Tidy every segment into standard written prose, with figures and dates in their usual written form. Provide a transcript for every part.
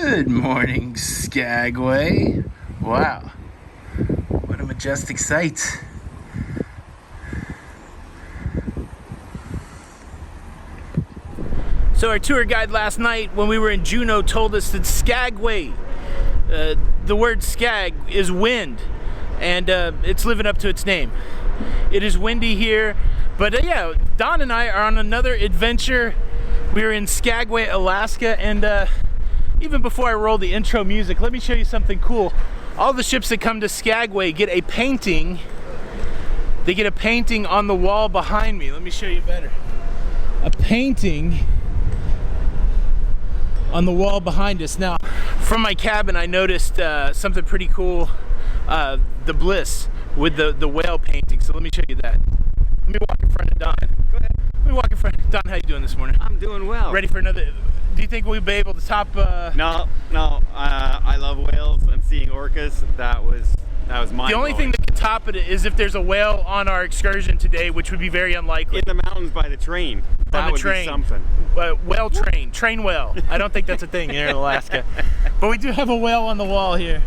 Good morning, Skagway. Wow, what a majestic sight. So our tour guide last night when we were in Juneau told us that Skagway, the word skag is wind, and it's living up to its name. It is windy here, but yeah, Don and I are on another adventure. We're in Skagway, Alaska, and even before I roll the intro music, let me show you something cool. All the ships that come to Skagway get a painting. They get a painting on the wall behind me. Let me show you better. A painting on the wall behind us. Now, from my cabin, I noticed something pretty cool. The Bliss with the whale painting. So let me show you that. Let me walk in front of Don. Go ahead. Let me walk in front. Don, how you doing this morning? I'm doing well. Ready for another? Do you think we'll be able to top? No. I love whales and seeing orcas. That was mind-blowing. The only thing that could top it is if there's a whale on our excursion today, which would be very unlikely. In the mountains by the train. That would be something. Whale train whale. I don't think that's a thing here in Alaska, but we do have a whale on the wall here.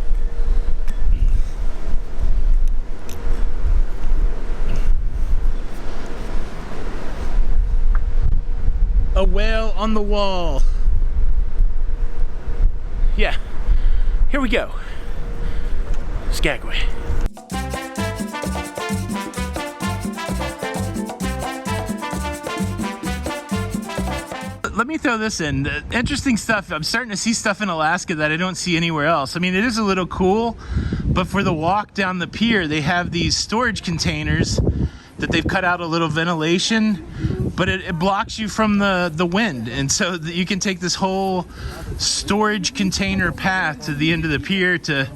A whale on the wall. Yeah, here we go. Skagway. Let me throw this in. Interesting stuff. I'm starting to see stuff in Alaska that I don't see anywhere else. I mean, it is a little cool, but for the walk down the pier, they have these storage containers that they've cut out a little ventilation, but it blocks you from the wind, and so you can take this whole storage container path to the end of the pier to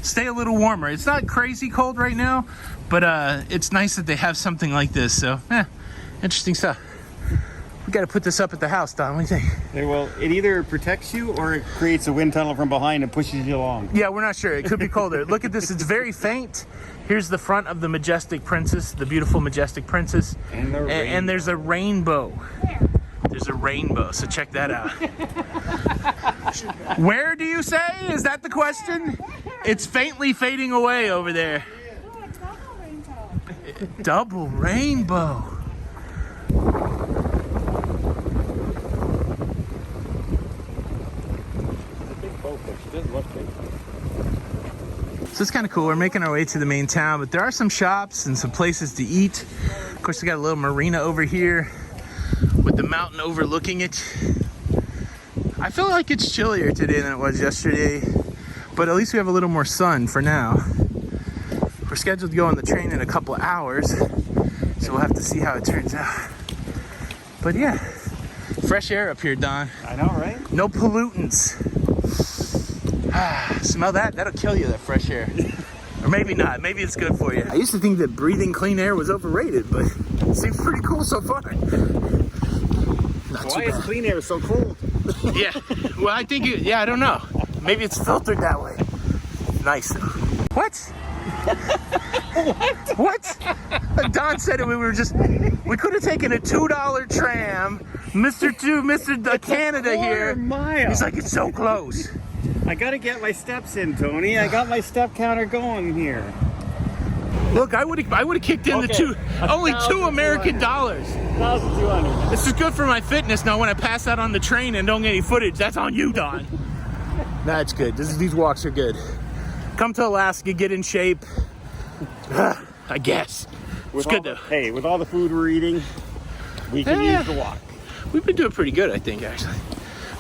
stay a little warmer. It's not crazy cold right now, but it's nice that they have something like this. So interesting stuff. We got to put this up at the house, Don. What do you think? Well, it either protects you or it creates a wind tunnel from behind and pushes you along. Yeah, we're not sure. It could be colder. Look at this. It's very faint. Here's the front of the Majestic Princess, the beautiful Majestic Princess. And there's a rainbow. There's a rainbow, so check that out. Where do you say? Is that the question? It's faintly fading away over there. Double rainbow. So it's kind of cool. We're making our way to the main town, but there are some shops and some places to eat. Of course, we got a little marina over here with the mountain overlooking it. I feel like it's chillier today than it was yesterday, but at least we have a little more sun for now. We're scheduled to go on the train in a couple of hours, so we'll have to see how it turns out. But yeah, fresh air up here, Don. I know, right? No pollutants. Smell that? That'll kill you, that fresh air. Or maybe not. Maybe it's good for you. I used to think that breathing clean air was overrated, but it seems pretty cool so far. Why is clean air so cold? Yeah. Well, I think I don't know. Maybe it's filtered that way. Nice though. What? What? Don said we could have taken a $2 tram. Mr. Canada here. Mile. He's like, it's so close. I gotta get my steps in, Tony. I got my step counter going here. Look, I would have kicked in only $2 American dollars. 1,200. This is good for my fitness. Now, when I pass out on the train and don't get any footage, that's on you, Don. That's good. These walks are good. Come to Alaska, get in shape. I guess. It's good though. Hey, with all the food we're eating, we can use the walk. We've been doing pretty good, I think, actually.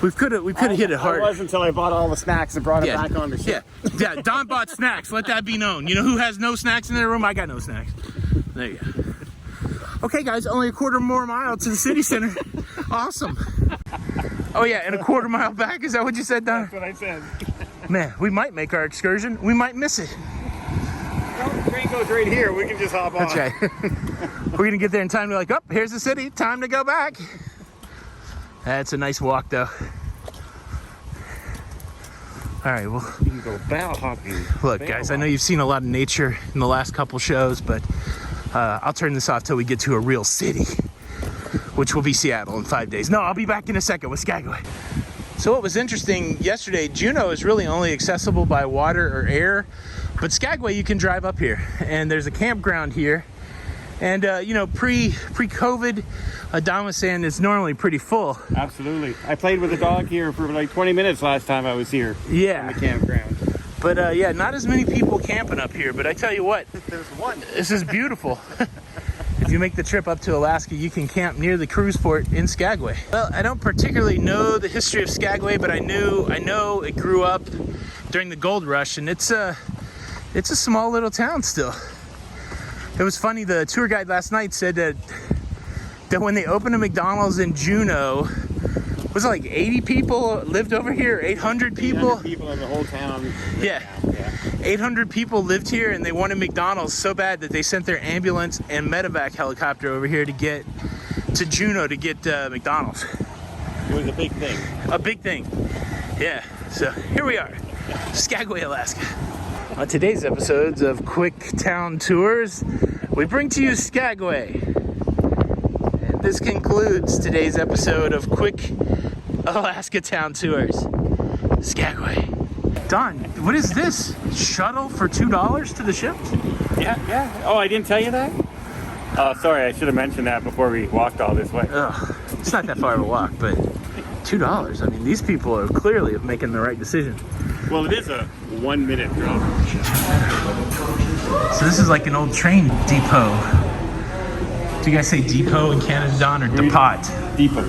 We could have hit it hard. It was until I bought all the snacks and brought it back on the ship. Yeah. Don bought snacks. Let that be known. You know who has no snacks in their room? I got no snacks. There you go. Okay, guys, only a quarter more mile to the city center. Awesome. Oh yeah, and a quarter mile back. Is that what you said, Don? That's what I said. Man, we might make our excursion. We might miss it. Well, the train goes right here. We can just hop on. That's right. We're gonna get there in time to be like, oh, here's the city. Time to go back. That's a nice walk, though. All right, well, you can go bow hopping. Look, guys, I know you've seen a lot of nature in the last couple shows, but I'll turn this off till we get to a real city, which will be Seattle in 5 days. No, I'll be back in a second with Skagway. So what was interesting yesterday, Juneau is really only accessible by water or air, but Skagway you can drive up here, and there's a campground here. And you know, pre-COVID, Don was saying it's normally pretty full. Absolutely. I played with a dog here for like 20 minutes last time I was here. Yeah. In the campground. But yeah, not as many people camping up here. But I tell you what, There's one. this is beautiful. If you make the trip up to Alaska, you can camp near the cruise port in Skagway. Well, I don't particularly know the history of Skagway, but I know it grew up during the gold rush, and it's a small little town still. It was funny, the tour guide last night said that when they opened a McDonald's in Juneau, was it like 80 people lived over here? 800 people? 800 people in the whole town. Yeah. 800 people lived here, and they wanted McDonald's so bad that they sent their ambulance and medevac helicopter over here to get to Juneau to get McDonald's. It was a big thing. A big thing. Yeah. So here we are, Skagway, Alaska. On today's episodes of Quick Town Tours, we bring to you Skagway. And this concludes today's episode of Quick Alaska Town Tours. Skagway. Don, what is this? Shuttle for $2 to the ship? Yeah. Oh, I didn't tell you that? Oh, sorry. I should have mentioned that before we walked all this way. Ugh, it's not that far of a walk, but $2. I mean, these people are clearly making the right decision. Well, it is a 1 minute drop. So this is like an old train depot. Do you guys say depot in Canada, Don, or depot? Depot.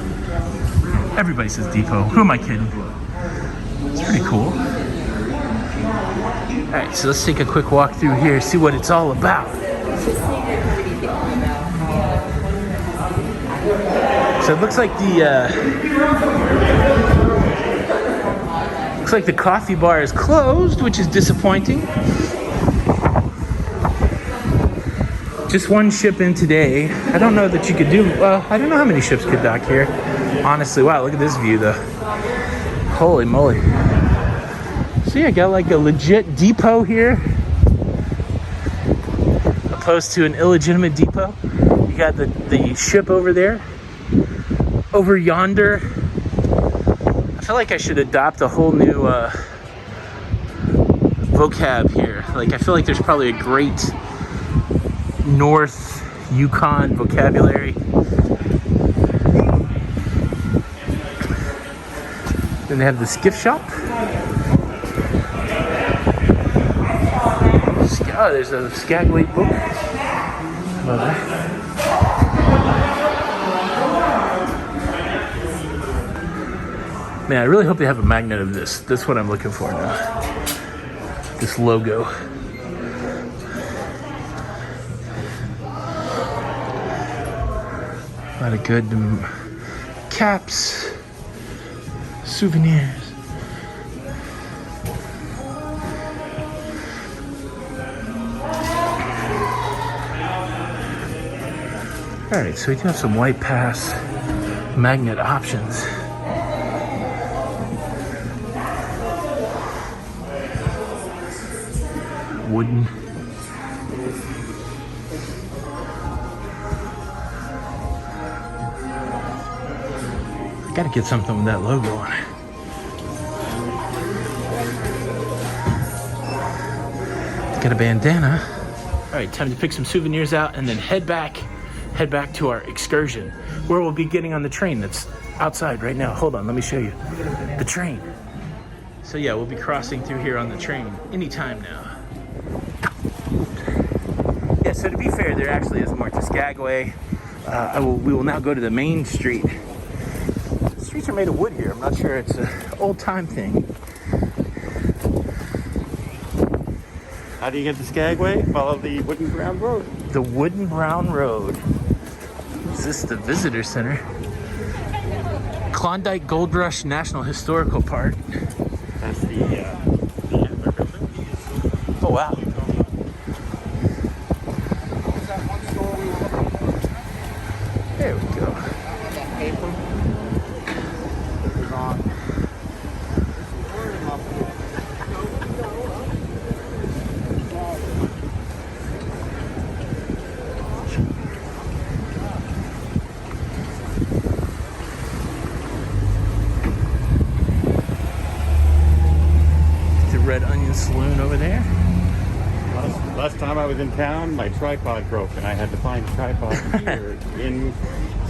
Everybody says depot. Who am I kidding? It's pretty cool. All right, so let's take a quick walk through here, see what it's all about. So it looks like the coffee bar is closed, which is disappointing. Just one ship in today. I don't know that you could do, well, I don't know how many ships could dock here. Honestly, wow, look at this view though. Holy moly. So yeah, got like a legit depot here, opposed to an illegitimate depot. You got the ship over there. Over yonder, I feel like I should adopt a whole new vocab here. Like, I feel like there's probably a great North Yukon vocabulary. Then they have the skiff shop. Oh, there's a Skagway book. How about that? Man, I really hope they have a magnet of this. That's what I'm looking for now. This logo. A lot of good caps, souvenirs. All right, so we do have some White Pass magnet options. Wooden. I gotta get something with that logo on it. Got a bandana. All right, time to pick some souvenirs out and then head back to our excursion, where we'll be getting on the train that's outside right now. Hold on, let me show you the train. So yeah, we'll be crossing through here on the train anytime now. Yeah, so to be fair, there actually is more to Skagway. We will now go to the main street. The streets are made of wood here. I'm not sure it's an old-time thing. How do you get to Skagway? Follow the Wooden Brown Road. The Wooden Brown Road. Is this the visitor center? Klondike Gold Rush National Historical Park. That's the Antler building. Oh, wow. There we go. Red Onion Saloon over there. Last time I was in town, my tripod broke, and I had to find a tripod here in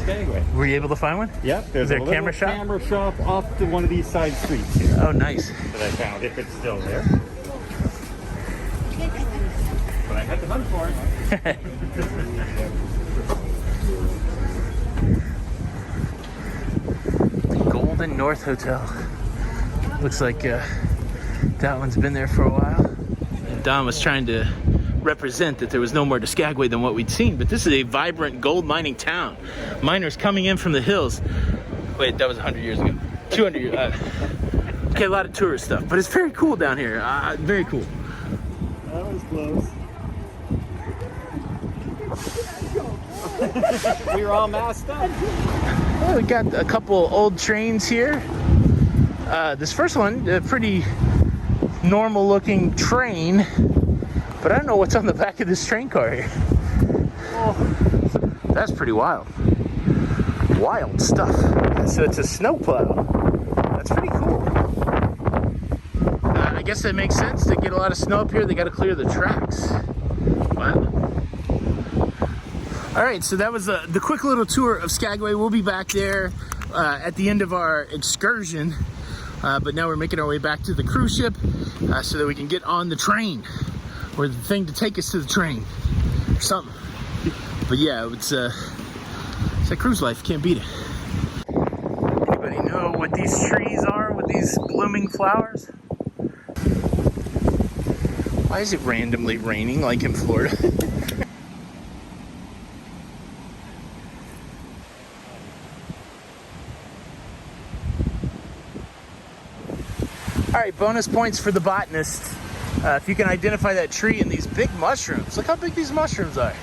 Skagway. Were you able to find one? Yep, there's Is there a a little camera shop? camera shop off to one of these side streets here Oh, nice. that I found, if it's still there. But I had to hunt for it. Golden North Hotel. Looks like that one's been there for a while. Don was trying to represent that there was no more to Skagway than what we'd seen, but this is a vibrant gold mining town. Miners coming in from the hills. Wait, that was 100 years ago. 200 years. Okay, a lot of tourist stuff, but it's very cool down here. Very cool. That was close. We were all masked up. Well, we got a couple old trains here. This first one, a pretty normal looking train, but I don't know what's on the back of this train car here. Oh, that's pretty wild. Wild stuff. So it's a snowplow. That's pretty cool. I guess that makes sense. To get a lot of snow up here, they got to clear the tracks. Wow. All right, so that was the quick little tour of Skagway. We'll be back there at the end of our excursion. But now we're making our way back to the cruise ship so that we can get on the train, or the thing to take us to the train, or something. But yeah, it's like cruise life. Can't beat it. Anybody know what these trees are with these blooming flowers? Why is it randomly raining like in Florida? All right, bonus points for the botanist. If you can identify that tree and these big mushrooms. Look how big these mushrooms are.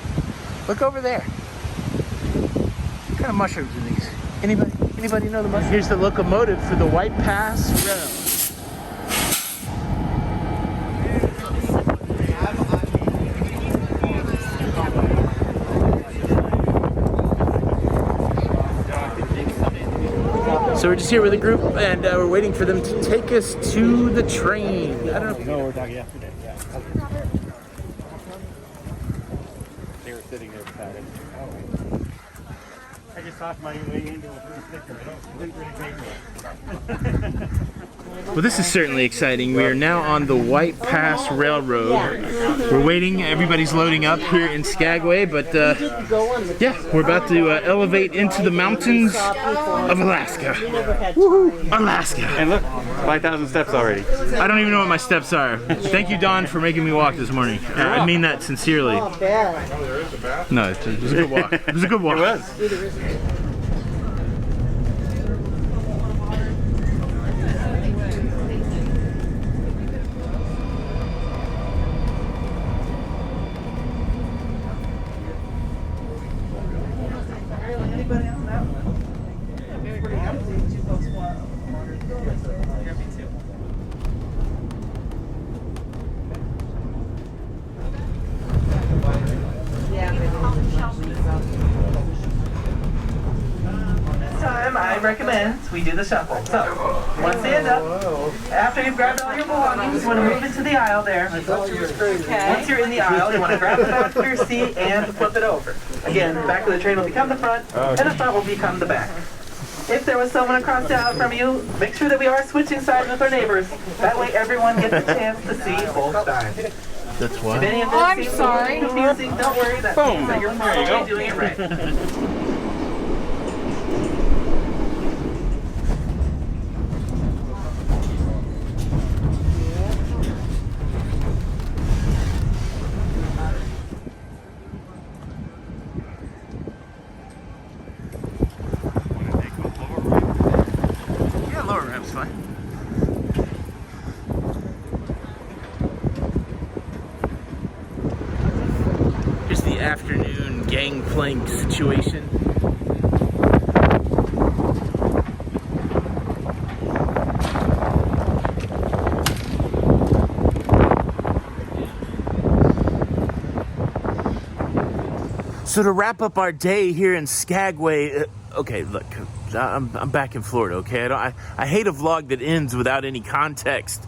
Look over there. What kind of mushrooms are these? Anybody know the mushrooms? Here's the locomotive for the White Pass Rail. So we're just here with a group, and we're waiting for them to take us to the train. I don't know. No, we're talking yesterday. Yeah. They were sitting there chatting. I just talked my way into a pretty sticker. It didn't really take me. Well, this is certainly exciting. We are now on the White Pass Railroad. We're waiting. Everybody's loading up here in Skagway, but yeah, we're about to elevate into the mountains of Alaska. Woohoo! Alaska. And look, 5,000 steps already. I don't even know what my steps are. Thank you, Don, for making me walk this morning. I mean that sincerely. No, it was a good walk. It was a good walk. It was. I recommend we do the shuffle. So, you want to stand up. After you've grabbed all your belongings, you want to move into the aisle there. Okay. Once you're in the aisle, you want to grab the back of your seat and flip it over. Again, the back of the train will become the front, and the front will become the back. If there was someone across the aisle from you, make sure that we are switching sides with our neighbors. That way everyone gets a chance to see both sides. That's why. If any of this seems confusing, don't worry. That means that you're probably doing it right. Lower ramp's fine. Here's the afternoon gangplank situation. So to wrap up our day here in Skagway, okay, look, I'm back in Florida, okay? I hate a vlog that ends without any context.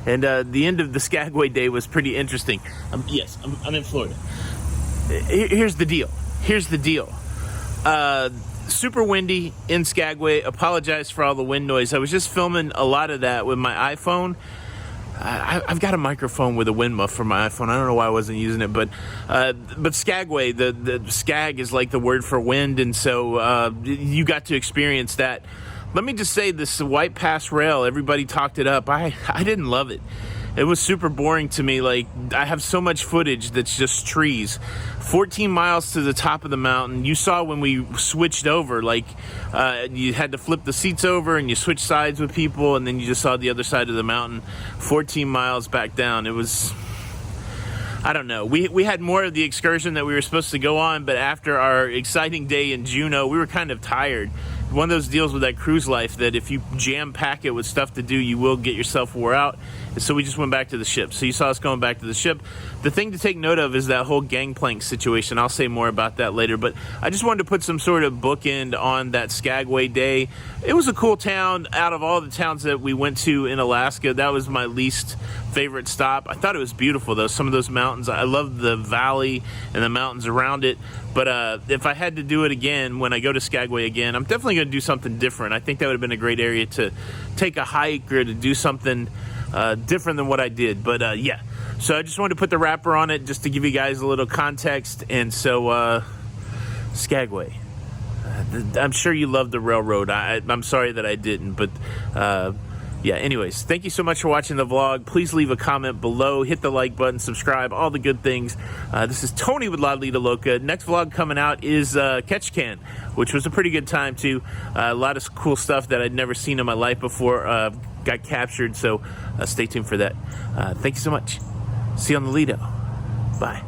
And the end of the Skagway day was pretty interesting. Yes, I'm in Florida. Here's the deal. Super windy in Skagway. Apologize for all the wind noise. I was just filming a lot of that with my iPhone. I've got a microphone with a wind muff for my iPhone. I don't know why I wasn't using it, but Skagway, the skag is like the word for wind, and so you got to experience that. Let me just say, this White Pass Rail, everybody talked it up. I didn't love it. It was super boring to me. Like, I have so much footage that's just trees. 14 miles to the top of the mountain. You saw when we switched over, like, you had to flip the seats over and you switch sides with people, and then you just saw the other side of the mountain. 14 miles back down. It was, I don't know. We had more of the excursion that we were supposed to go on, but after our exciting day in Juneau, we were kind of tired. One of those deals with that cruise life that if you jam pack it with stuff to do, you will get yourself wore out. And so we just went back to the ship. So you saw us going back to the ship. The thing to take note of is that whole gangplank situation. I'll say more about that later, but I just wanted to put some sort of bookend on that Skagway day. It was a cool town. Out of all the towns that we went to in Alaska, that was my least favorite stop. I thought it was beautiful though. Some of those mountains, I love the valley and the mountains around it. But if I had to do it again, when I go to Skagway again, I'm definitely going to do something different. I think that would have been a great area to take a hike or to do something different than what I did. But yeah, so I just wanted to put the wrapper on it just to give you guys a little context. And so Skagway, I'm sure you love the railroad. I'm sorry that I didn't, but yeah, anyways, thank you so much for watching the vlog. Please leave a comment below, hit the like button, subscribe, all the good things. This is Tony with Lido, Loca. Next vlog coming out is Catch Can, which was a pretty good time too. A lot of cool stuff that I'd never seen in my life before got captured, so stay tuned for that. Thank you so much. See you on the Lido. Bye.